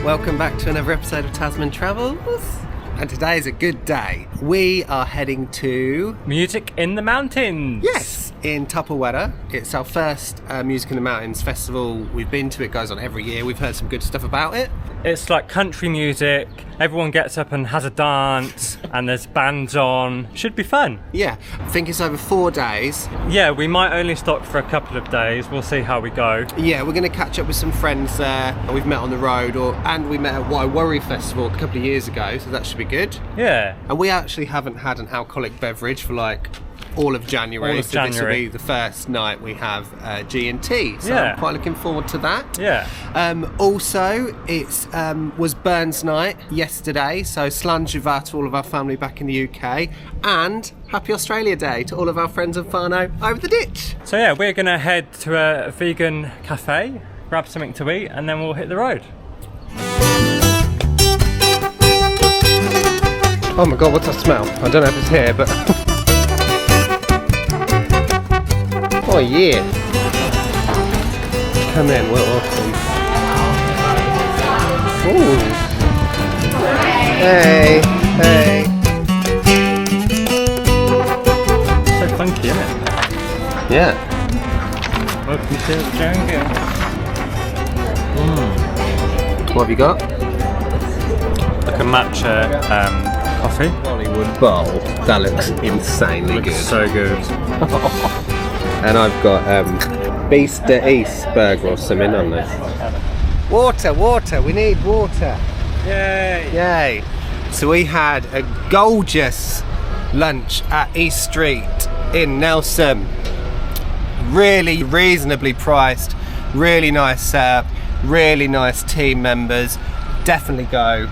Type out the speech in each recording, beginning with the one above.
welcome back to another episode of Tasman Travels. And today is a good day. We are heading to... Music in the Mountains! Yes, in Tapawera. It's our first Music in the Mountains festival we've been to. It goes on every year. We've heard some good stuff about it. It's like country music. Everyone gets up and has a dance and there's bands on. Should be fun. Yeah, I think it's over 4 days. Yeah, we might only stop for a couple of days. We'll see how we go. Yeah, we're going to catch up with some friends there we've met on the road, and we met at Why Worry Festival a couple of years ago, so that should be good. Yeah. And we actually haven't had an alcoholic beverage for like all of January. So this will be the first night we have G&T. So I'm quite looking forward to that. Yeah. Also, it was Burns night yesterday. So Slanjuva to all of our family back in the UK. And Happy Australia Day to all of our friends in Farno over the ditch. So yeah, we're going to head to a vegan cafe, grab something to eat, and then we'll hit the road. Oh my god, what's that smell? I don't know if it's here, but... Oh yeah! Come in, we're awesome. Ooh! Hey! Hey! So funky, isn't it? Yeah. Welcome to the jungle. What have you got? Like a matcha coffee. Hollywood bowl. That looks insanely Looks good. so good. And I've got Beast de East burger or something on this. Water, we need water. Yay! Yay. So we had a gorgeous lunch at East Street in Nelson. Really reasonably priced, really nice setup, really nice team members. Definitely go.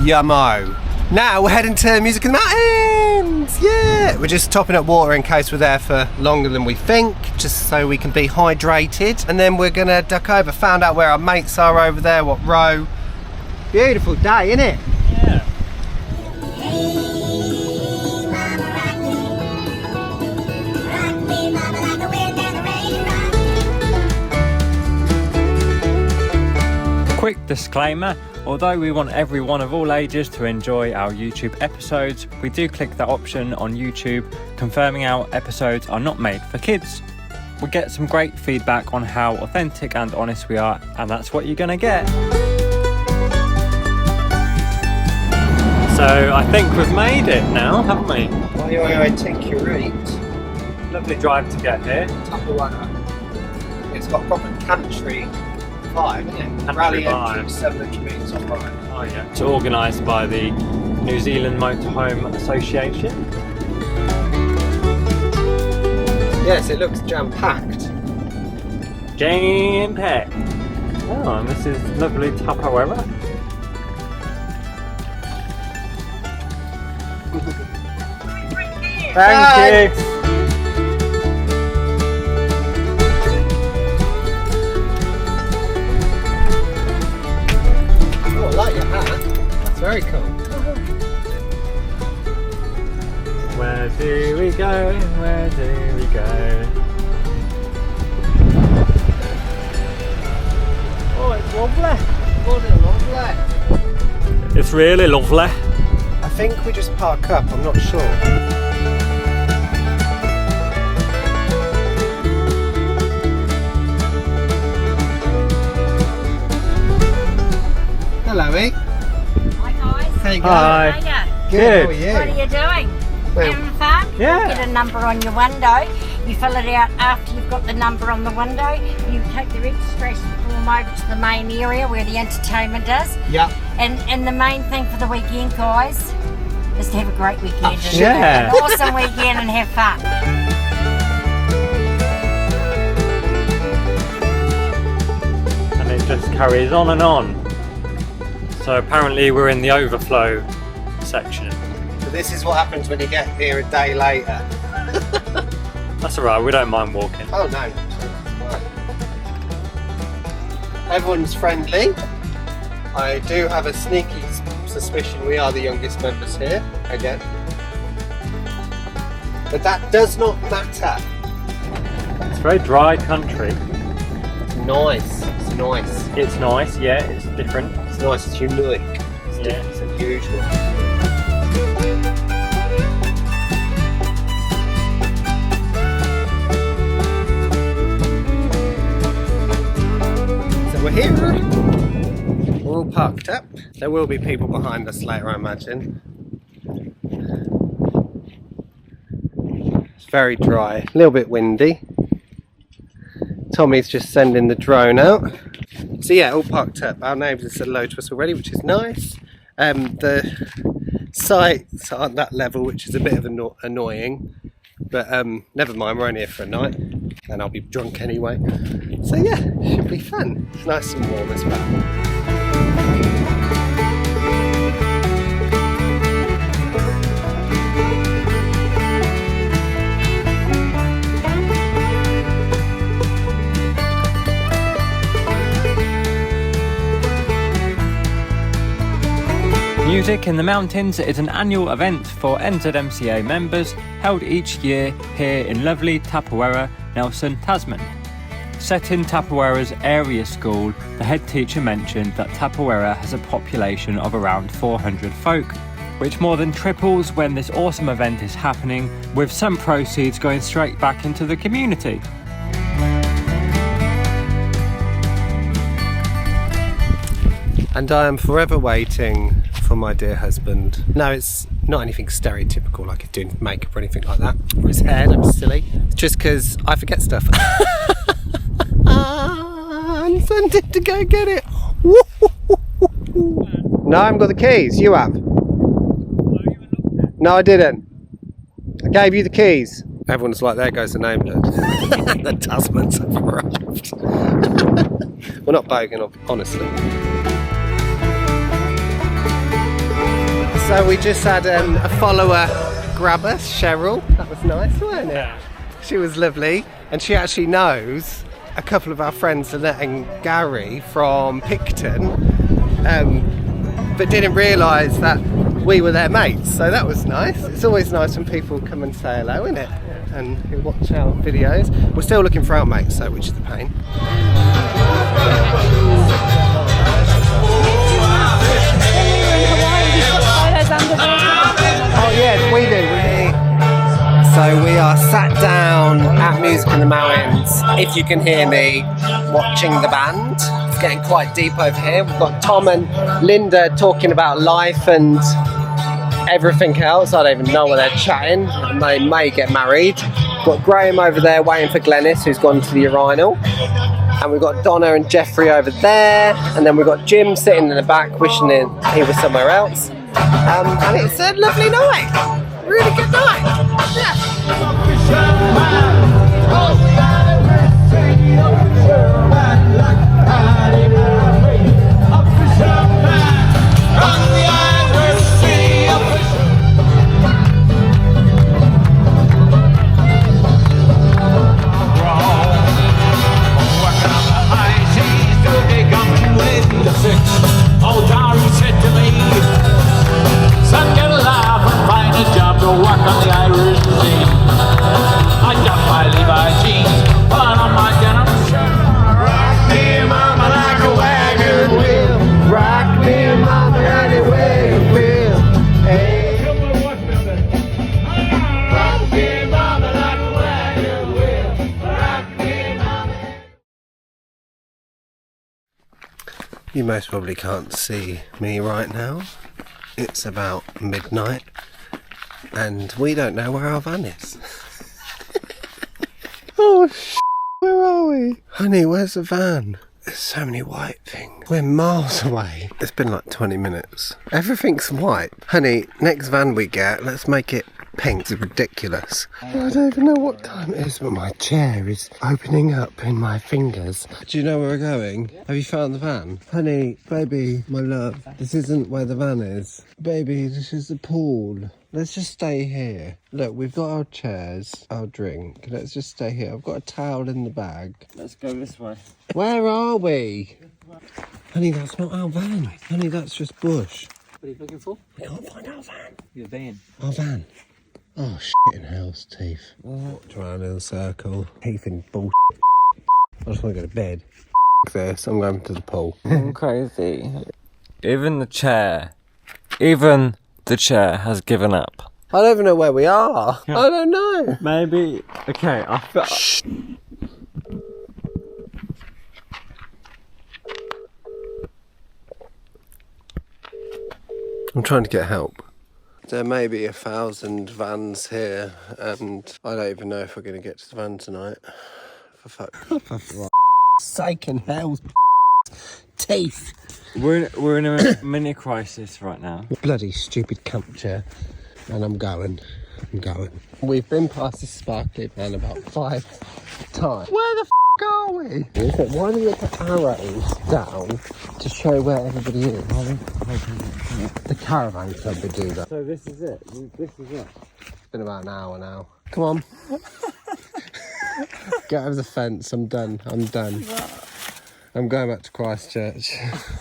Yummo. Now we're heading to Music in the Mountains! Yeah! We're just topping up water in case we're there for longer than we think, just so we can be hydrated. And then we're gonna duck over, found out where our mates are over there, what row. Beautiful day, innit? Yeah. Quick disclaimer, although we want everyone of all ages to enjoy our YouTube episodes, we do click that option on YouTube confirming our episodes are not made for kids. We get some great feedback on how authentic and honest we are, and that's what you're gonna get. So I think we've made it now, haven't we? I take your rate. Lovely drive to get here. Tapawera. It's got proper country vibe, isn't it? Country Rally vibe. entry, 700 metres on right. Oh yeah. It's organised by the New Zealand Motorhome Association. Yes, it looks jam-packed. Jam-packed. Oh, and this is lovely Tapawera. Thank you. Oh, I like your hat. That's very cool. Where do we go? Where do we go? Oh, it's lovely. It's really lovely. I think we just park up, I'm not sure. Hello, E. Hi guys. How you going? Hi. How are you? Good. How are you? What are you doing? Well, Having fun? yeah. Get a number on your window. You fill it out after you've got the number on the window. You take the registration form over to the main area where the entertainment is. Yeah. And the main thing for the weekend, guys, is to have a great weekend. and yeah. An awesome weekend and have fun. And it just carries on and on. So apparently we're in the overflow section. So this is what happens when you get here a day later. That's alright, we don't mind walking. Oh no. Everyone's friendly. I do have a sneaky suspicion we are the youngest members here, again. But that does not matter. It's very dry country. Nice. It's nice. It's nice, yeah, it's different. It's nice, it's unique. It's unusual. So we're here. We're all parked up. There will be people behind us later, I imagine. It's very dry, a little bit windy. Tommy's just sending the drone out. So yeah, all parked up. Our neighbours have said hello to us already, which is nice. The sights aren't that level, which is a bit of annoying. But never mind, we're only here for a night. And I'll be drunk anyway. So yeah, should be fun. It's nice and warm as well. Music in the Mountains is an annual event for NZMCA members held each year here in lovely Tapawera, Nelson, Tasman. Set in Tapawera's area school, the head teacher mentioned that Tapawera has a population of around 400 folk, which more than triples when this awesome event is happening, with some proceeds going straight back into the community. And I am forever waiting for my dear husband. No, it's not anything stereotypical like he's doing makeup or anything like that. For his hair, that was silly. It's just because I forget stuff. And sent him to go get it. No, I haven't got the keys. You have. No, I didn't. I gave you the keys. Everyone's like, there goes the neighbourhood. The Tasmans have arrived. We're not bogan, honestly. So we just had a follower grab us, Cheryl. That was nice, wasn't it? She was lovely, and she actually knows a couple of our friends, Annette and Gary from Picton, but didn't realise that we were their mates, so that was nice. It's always nice when people come and say hello, isn't it? And who watch our videos. We're still looking for our mates, so which is the pain. Oh yes, we do. So we are sat down at Music in the Mountains, if you can hear me, watching the band. It's getting quite deep over here. We've got Tom and Linda talking about life and everything else. I don't even know what they're chatting. They may get married. We've got Graham over there waiting for Glennis, who's gone to the urinal. And we've got Donna and Jeffrey over there. And then we've got Jim sitting in the back wishing he was somewhere else. And it's a lovely night. Really good night. Yeah. Old Darry said to me, son, get a laugh and find a job to work on the Irish Sea. I got my Levi jeans, put on my denim shirt. Rock me, mama, like a wagon wheel. Rock me, mama, any way you feel. Hey. Rock me, mama, like a wagon wheel. Rock me, mama. You most probably can't see me right now. It's about midnight and we don't know where our van is. Oh where are we? Honey, where's the van? There's so many white things. We're miles away. It's been like 20 minutes. Everything's white. Honey, next van we get, let's make it pink. It's ridiculous. I don't even know what time it is, but my chair is opening up in my fingers. Do you know where we're going? Have you found the van? Honey, baby, my love, this isn't where the van is. Baby, this is the pool. Let's just stay here. Look, we've got our chairs, our drink. Let's just stay here. I've got a towel in the bag. Let's go this way. Where are we? Honey, that's not our van. Honey, that's just bush. What are you looking for? We can't find our van. Your van. Our van. Oh, shit in hell's teeth. Walked around in a circle. Teeth in bullshit. I just want to go to bed. This, I'm going to the pool. I'm crazy. Even the chair has given up. I don't even know where we are. I don't know. Maybe. Okay, I feel. I'm trying to get help. There may be 1,000 vans here, and I don't even know if we're going to get to the van tonight. For fuck's sake and hell's teeth. We're in a mini crisis right now. Bloody stupid camp chair. And I'm going. We've been past this sparkly van about 5 times. Where the are we? Why do you put arrows down to show where everybody is? The caravan club would do that. So this is it. This is it. It's been about an hour now. Come on. Get over the fence. I'm done. I'm going back to Christchurch.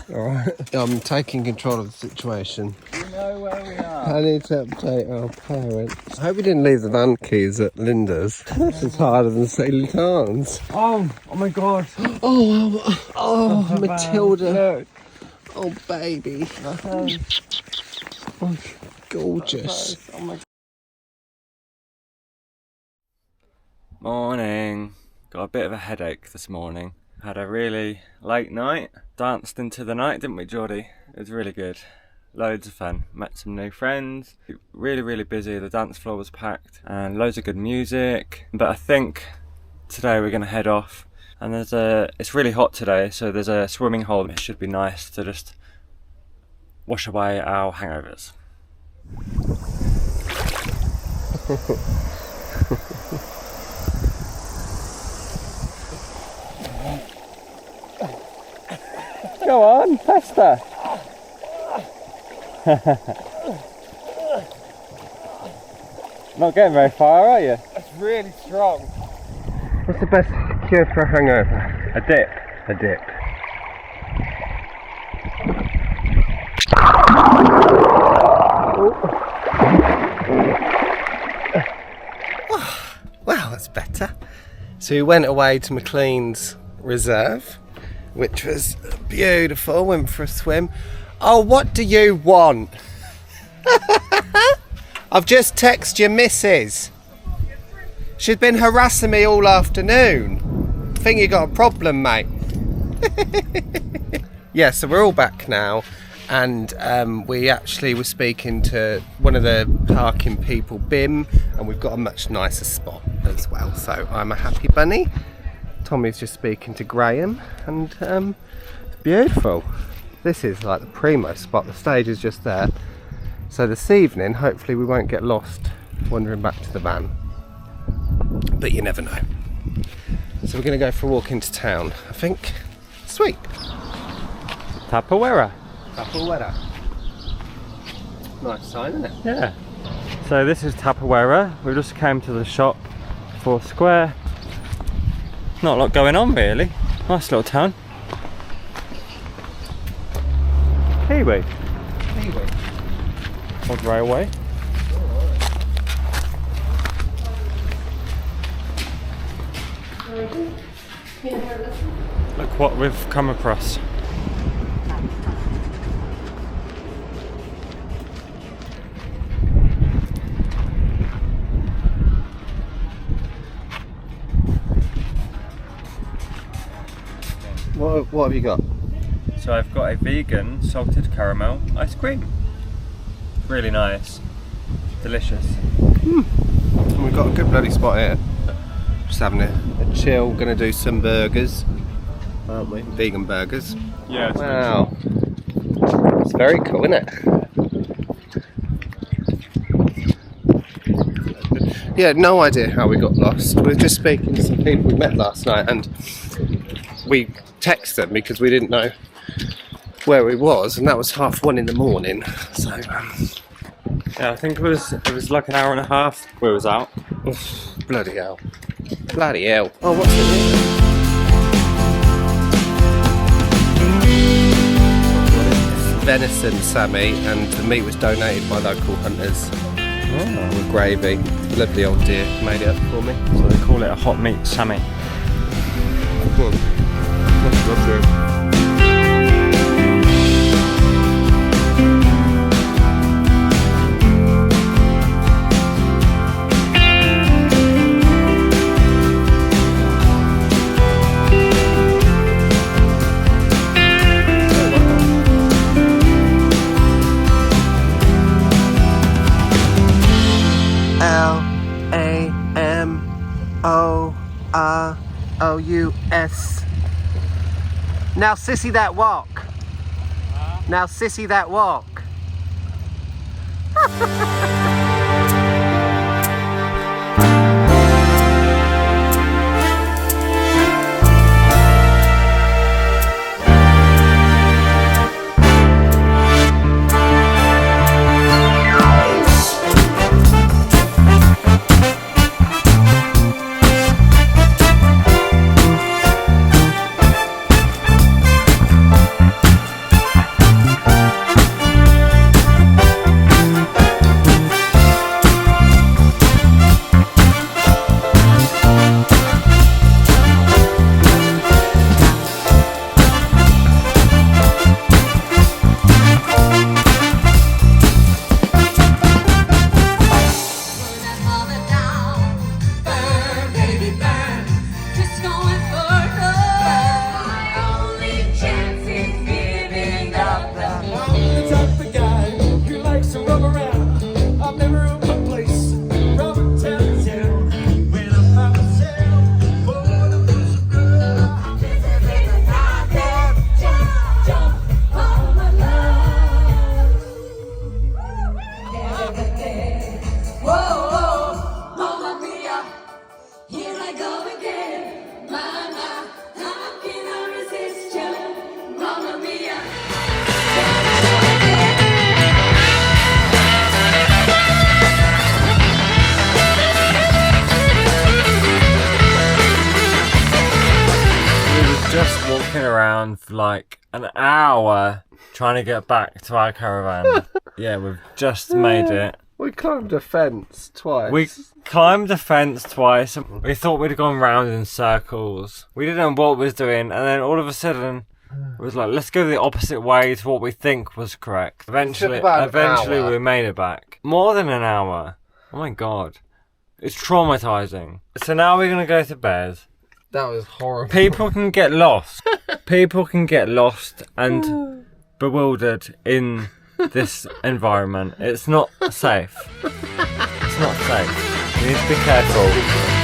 Alright. I'm taking control of the situation. You know where we are. I need to update our parents. I hope we didn't leave the van keys at Linda's. This is harder than St. Tarns. Oh my god. Oh, Matilda. Look. Oh, baby. Oh, gorgeous. Oh my. Morning. Got a bit of a headache this morning. Had a really late night. Danced into the night, didn't we, Geordie? It was really good. Loads of fun. Met some new friends. Really busy. The dance floor was packed and loads of good music. But I think today we're gonna head off. And it's really hot today, so there's a swimming hole. It should be nice to just wash away our hangovers. Go on, faster. Not getting very far, are you? That's really strong. What's the best cure for a hangover? A dip. A dip. Wow, that's better. So we went away to McLean's Reserve, which was beautiful. Went for a swim. Oh, what do you want? I've just texted your missus. She's been harassing me all afternoon. I think you got a problem, mate. Yeah, so we're all back now, and we actually were speaking to one of the parking people, Bim, and we've got a much nicer spot as well. So I'm a happy bunny. Tommy's just speaking to Graham, and it's beautiful. This is like the primo spot. The stage is just there. So this evening, hopefully we won't get lost wandering back to the van. But you never know. So we're going to go for a walk into town, I think. Sweet. Tapawera. Tapawera. Nice sign, isn't it? Yeah. So this is Tapawera. We just came to the shop for Square. Not a lot going on really. Nice little town. Kiwi. Kiwi. Old railway. Look what we've come across. What have you got? So I've got a vegan salted caramel ice cream. Really nice. Delicious. And we've got a good bloody spot here. Just having a chill, gonna do some burgers, aren't we? Vegan burgers. Yeah. Wow. It's very cool, isn't it? Yeah, no idea how we got lost. We were just speaking to some people we met last night, and we texted them because we didn't know where we was, and that was 1:30 in the morning. So Yeah, I think it was like an hour and a half we was out. bloody hell. Bloody hell. Oh, what's in here? Venison, Sammy, and the meat was donated by local hunters. With gravy. Lovely old dear made it up for me. So they call it a hot meat Sammy. That's lovely. Yes. Now sissy that walk. Now sissy that walk. Just walking around for like an hour trying to get back to our caravan. Yeah, we've just made it. We climbed a fence twice. We climbed a fence twice. We thought we'd gone round in circles. We didn't know what we was doing, and then all of a sudden it was like, let's go the opposite way to what we think was correct. Eventually we made it back. More than an hour. Oh my god. It's traumatizing. So now we're gonna go to bed. That was horrible. People can get lost. People can get lost and bewildered in this environment. It's not safe. It's not safe. You need to be careful.